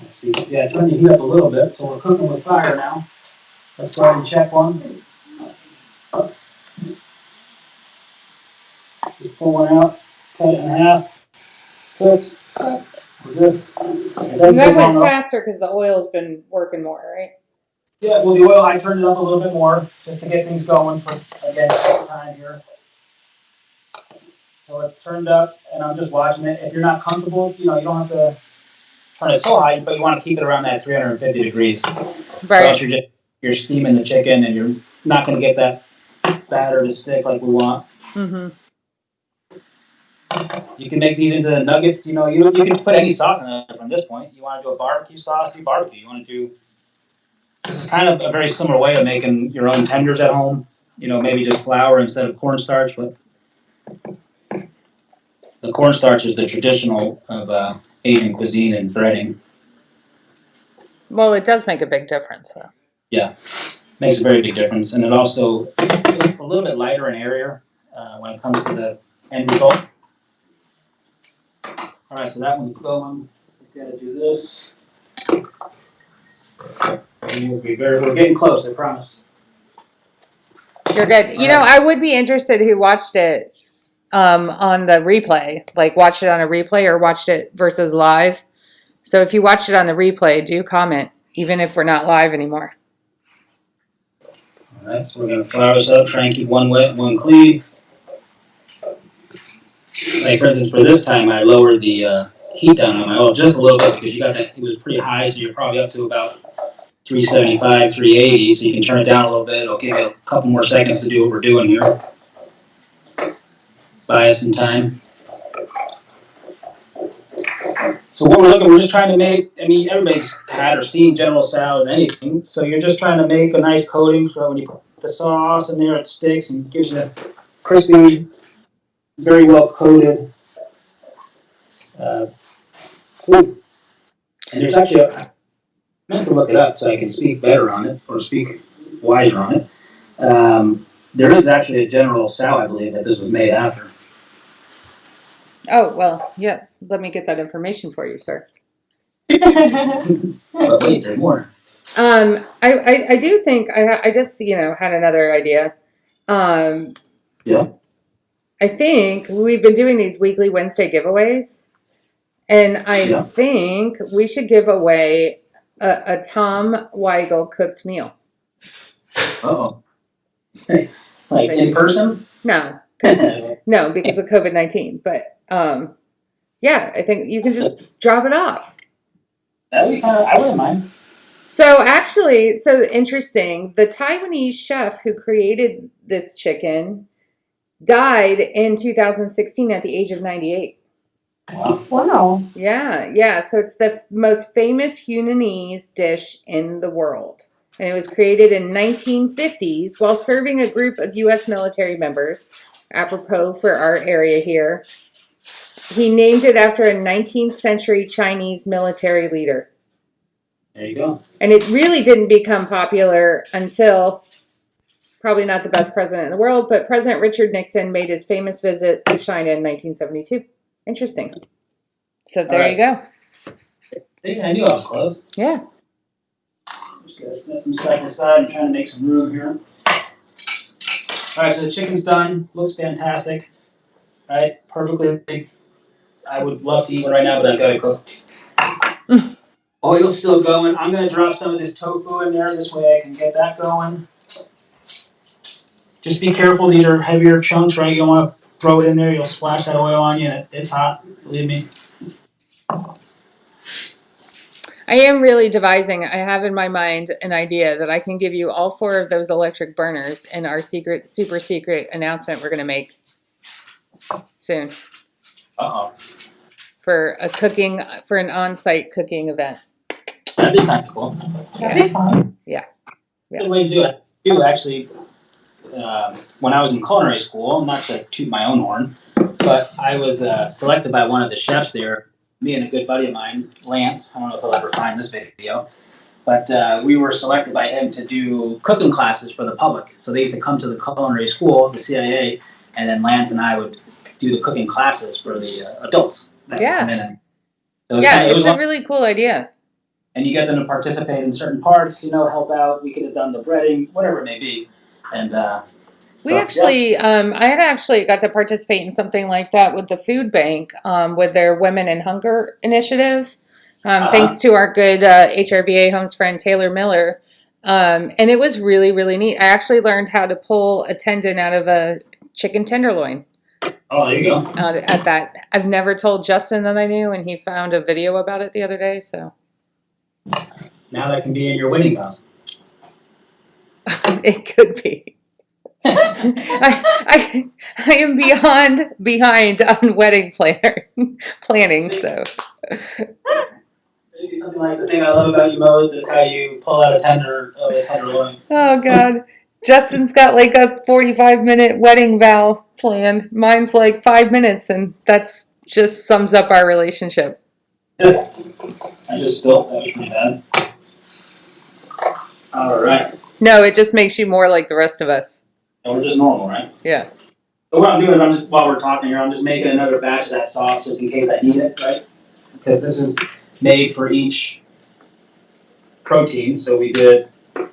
Let's see, I turned the heat up a little bit, so we're cooking with fire now. Let's go ahead and check one. Just pull one out, cut it in half. Cooked. We're good. And that went faster because the oil's been working more, right? Yeah, well, the oil, I turned it up a little bit more just to get things going for, again, time here. So it's turned up, and I'm just watching it. If you're not comfortable, you don't have to turn it so high, but you want to keep it around that 350 degrees. Right. Or else you're steaming the chicken, and you're not going to get that batter to stick like we want. Mm-hmm. You can make these into the nuggets. You can put any sauce in it from this point. You want to do a barbecue sauce, do barbecue. You want to do. This is kind of a very similar way of making your own tenders at home. Maybe just flour instead of cornstarch, but the cornstarch is the traditional of Asian cuisine and breading. Well, it does make a big difference, though. Yeah, makes a very big difference, and it also it's a little bit lighter and airier when it comes to the end result. All right, so that one's going. We got to do this. We're getting close, I promise. You're good. I would be interested who watched it on the replay, like watched it on a replay or watched it versus live. So if you watched it on the replay, do comment, even if we're not live anymore. All right, so we're going to flour this up, try and keep one wet, one clean. Like, for instance, for this time, I lowered the heat down on my oil just a little bit because it was pretty high, so you're probably up to about 375, 380, so you can turn it down a little bit. It'll give you a couple more seconds to do what we're doing here. Buy us some time. So what we're just trying to make, everybody's had or seen General Tso's anything, so you're just trying to make a nice coating so when you put the sauce in there, it sticks and gives you a crispy, very well coated food. And there's actually, I meant to look it up so I can speak better on it, or speak wiser on it. There is actually a General Tso, I believe, that this was made after. Oh, well, yes. Let me get that information for you, sir. But wait, there's more. I do think I just had another idea. Yeah. I think we've been doing these weekly Wednesday giveaways, and I think we should give away a Tom Weigl cooked meal. Uh-oh. Like in person? No, because of COVID-19. But yeah, I think you can just drop it off. That'd be I wouldn't mind. So interesting. The Taiwanese chef who created this chicken died in 2016 at the age of 98. Wow. Yeah. So it's the most famous Hunanese dish in the world. And it was created in 1950s while serving a group of U.S. military members, apropos for our area here. He named it after a 19th century Chinese military leader. There you go. And it really didn't become popular until, probably not the best president in the world, but President Richard Nixon made his famous visit to China in 1972. Interesting. So there you go. I knew I was close. Yeah. Just gotta set some stuff aside and trying to make some room here. All right, so the chicken's done. Looks fantastic. All right, perfectly. I would love to eat one right now, but I've got to cook. Oil's still going. I'm going to drop some of this tofu in there. This way I can get that going. Just be careful. These are heavier chunks, right? You don't want to throw it in there. You'll splash that oil on you. It's hot. Believe me. I am really devising. I have in my mind an idea that I can give you all 4 of those electric burners in our secret, super secret announcement we're going to make soon for an on-site cooking event. That'd be kind of cool. That'd be fun. Good way to do it. You actually, when I was in culinary school, not to toot my own horn, but I was selected by one of the chefs there. Me and a good buddy of mine, Lance. I don't know if he'll ever find this video, but we were selected by him to do cooking classes for the public. So they used to come to the culinary school, the CIA, and then Lance and I would do the cooking classes for the adults that would come in. And so It's a really cool idea. And you get them to participate in certain parts, help out. We could have done the breading, whatever it may be. And I had actually got to participate in something like that with the food bank, with their Women in Hunger initiative, thanks to our good HRVA Homes friend Taylor Miller. And it was really, really neat. I actually learned how to pull a tendon out of a chicken tenderloin. Oh, there you go. At that, I've never told Justin that I knew, and he found a video about it the other day. So now that can be in your wedding vows. it could be. I am behind on wedding planning. So Maybe something like the thing I love about you most is how you pull out a tenderloin. Oh God, Justin's got like a 45-minute wedding vow planned. Mine's like 5 minutes, and that's just sums up our relationship. I just spilled. That was pretty bad. All right. No, it just makes you more like the rest of us. And we're just normal, right? Yeah. So what I'm doing is while we're talking here, I'm just making another batch of that sauce just in case I need it, right? Because this is made for each protein. So we did. Can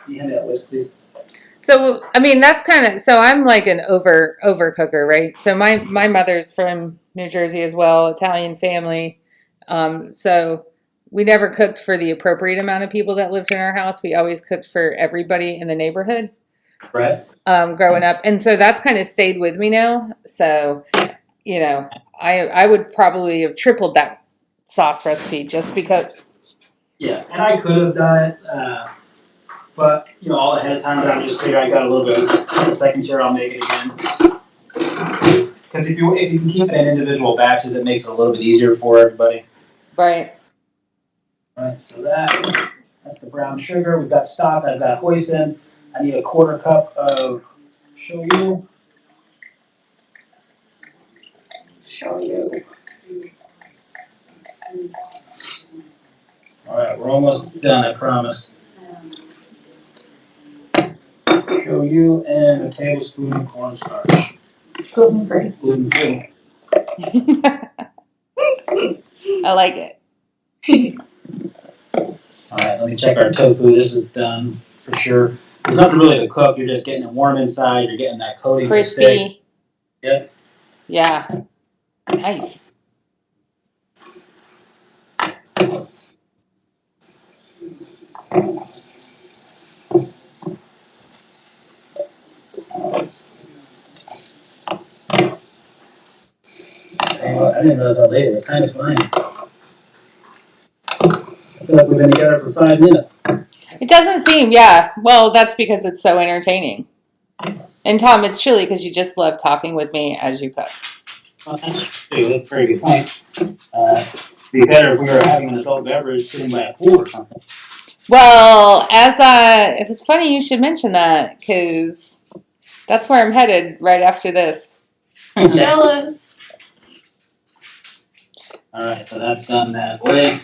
you hand me that whisk, please? So I mean that's so I'm like an overcooker, right? So my mother's from New Jersey as well, Italian family. So we never cooked for the appropriate amount of people that lived in our house. We always cooked for everybody in the neighborhood. Right. Growing up. And so that's kind of stayed with me now. So, I would probably have tripled that sauce recipe just because. Yeah, and I could have done it, but, all ahead of time, but I just figured I got a little bit of seconds here, I'll make it again. Because if you can keep it in individual batches, it makes it a little bit easier for everybody. Right. All right, so that's the brown sugar. We've got stock. I've got hoisin. I need a 1/4 cup of shoyu. All right, we're almost done, I promise. Shoyu and a tablespoon of cornstarch. Gluten-free. Gluten-free. I like it. All right, let me check our tofu. This is done for sure. There's nothing really to cook. You're just getting it warm inside. You're getting that coating. Crispy. Yep. Yeah. Nice. I didn't realize how late it was. Time is flying. I feel like we've been together for 5 minutes. It doesn't seem, yeah. Well, that's because it's so entertaining. And Tom, it's chilly because you just love talking with me as you cook. Well, that's true. That's a very good point. It'd be better if we were having an adult beverage sitting by a pool or something. Well, it's funny you should mention that because that's where I'm headed right after this. Jealous. All right, so that's done that way.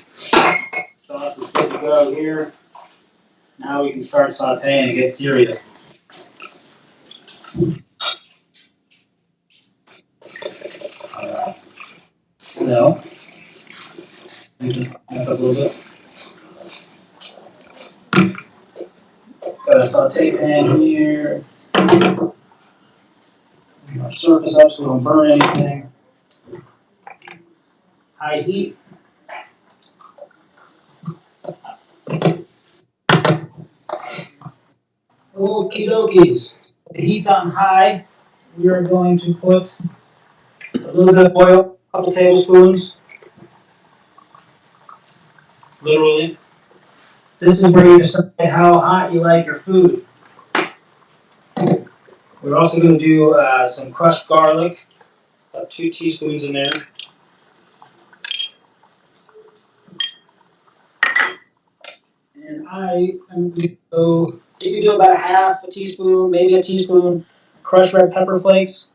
Sauce is good to go here. Now we can start sauteing and get serious. All right. So, back up a little bit. Got a saute pan here. Our surface up so we don't burn anything. High heat. Okie dokies. The heat's on high. We are going to put a little bit of oil, a couple tablespoons. literally. This is where you decide how hot you like your food. We're also going to do some crushed garlic, about 2 teaspoons in there. And I am going to go, you can do about a half a teaspoon, maybe a teaspoon, crushed red pepper flakes.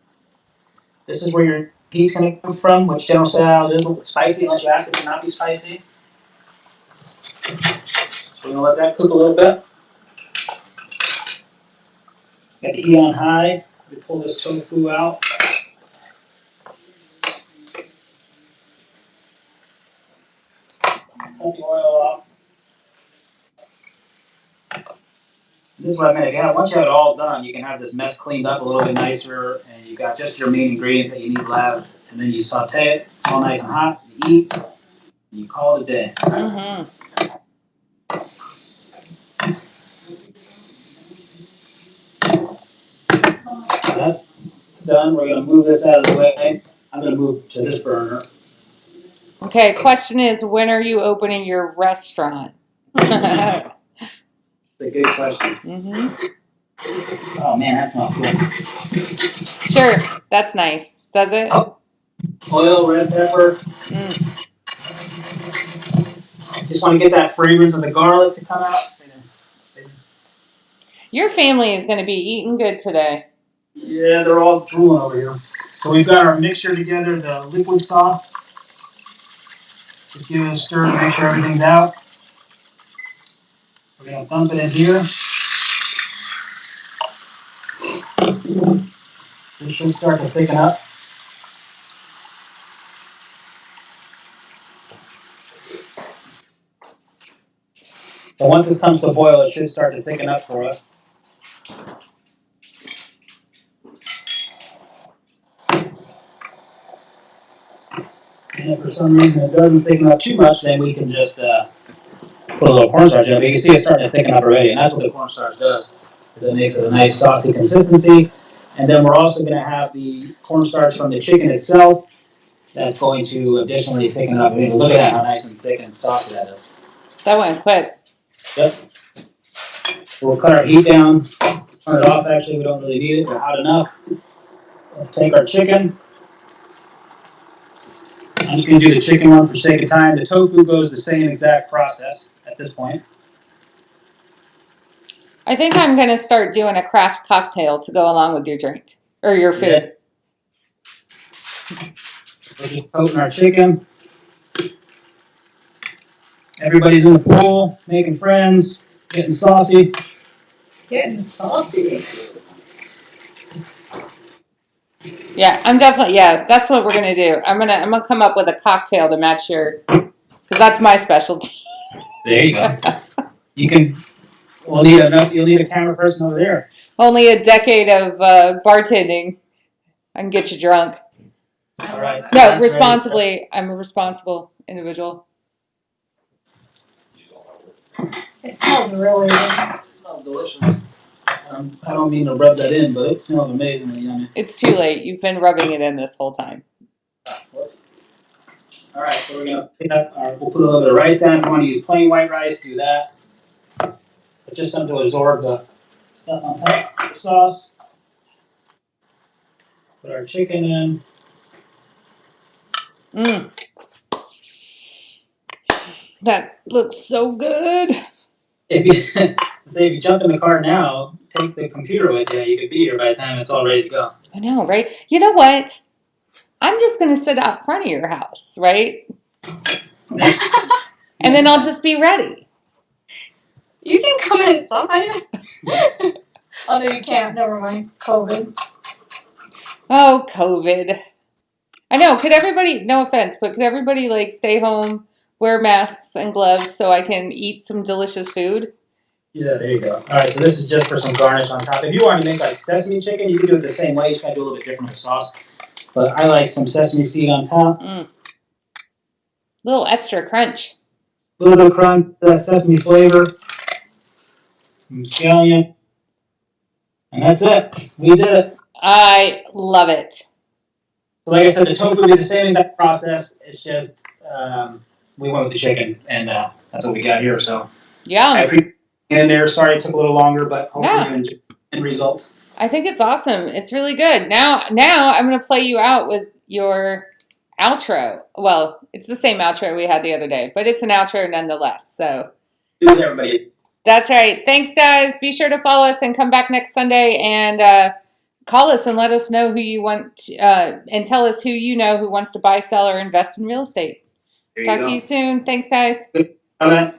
This is where your heat's going to come from, which General Tso is a little bit spicy, unless you ask it to not be spicy. So we're going to let that cook a little bit. Get the heat on high. We pull this tofu out. Cut the oil off. This is what I meant. Again, once you have it all done, you can have this mess cleaned up a little bit nicer, and you've got just your main ingredients that you need left. And then you saute it. It's all nice and hot. You eat. And you call it a day. Mm-hmm. That's done. We're going to move this out of the way. I'm going to move to this burner. Okay, question is, when are you opening your restaurant? That's a good question. Mm-hmm. Oh man, that smells good. Sure, that's nice. Does it? Oil, red pepper. Mm. Just want to get that fragrance of the garlic to come out. Your family is going to be eating good today. Yeah, they're all drooling over here. So we've got our mixture together, the liquid sauce. Just give it a stir to make sure everything's out. We're going to dump it in here. This should start to thicken up. So once it comes to boil, it should start to thicken up for us. And if for some reason it doesn't thicken up too much, then we can just put a little cornstarch in it. But you can see it's starting to thicken up already, and that's what the cornstarch does, is it makes it a nice saucy consistency. And then we're also going to have the cornstarch from the chicken itself. That's going to additionally thicken it up. I mean, look at that, how nice and thick and saucy that is. That went quick. Yep. So we'll cut our heat down, turn it off actually, we don't really need it, we're hot enough. Let's take our chicken. I'm just going to do the chicken one for sake of time. The tofu goes the same exact process at this point. I think I'm going to start doing a craft cocktail to go along with your drink or your food. We're just coating our chicken. Everybody's in the pool, making friends, getting saucy. Getting saucy. Yeah, I'm definitely, that's what we're going to do. I'm going to come up with a cocktail to match your, because that's my specialty. There you go. You'll need a camera person over there. Only a decade of bartending. I can get you drunk. All right. So No, that's responsibly. I'm a responsible individual. It smells really good. It smells delicious. I don't mean to rub that in, but it smells amazingly yummy. It's too late. You've been rubbing it in this whole time. Whoops. All right, so we're gonna clean up. We'll put a little bit of rice down. If you want to use plain white rice, do that. But just something to absorb the stuff on top of the sauce. Put our chicken in. Mm. That looks so good. If you jump in the car now, take the computer with you. You could be here by the time it's all ready to go. I know, right? You know what? I'm just going to sit out front of your house, right? And then I'll just be ready. You can come inside. Oh, no, you can't. Never mind. COVID. Oh, COVID. I know. Could everybody, no offense, but could everybody like stay home, wear masks and gloves so I can eat some delicious food? Yeah, there you go. All right, so this is just for some garnish on top. If you want to make like sesame chicken, you can do it the same way. You just got to do a little bit different with the sauce. But I like some sesame seed on top. Little extra crunch. A little bit of crunch, sesame flavor. Some scallion. And that's it. We did it. I love it. So like I said, the tofu will be the same exact process. It's just we went with the chicken and that's what we got here. So I Yeah. appreciate it in there. Sorry it took a little longer, but hopefully No. you enjoy the end result. I think it's awesome. It's really good. Now I'm going to play you out with your outro. Well, it's the same outro we had the other day, but it's an outro nonetheless. So Thanks, everybody. that's right. Thanks, guys. Be sure to follow us and come back next Sunday and call us and let us know who you want and tell us who you know who wants to buy, sell, or invest in real estate. Talk to you soon. Thanks, guys. Bye.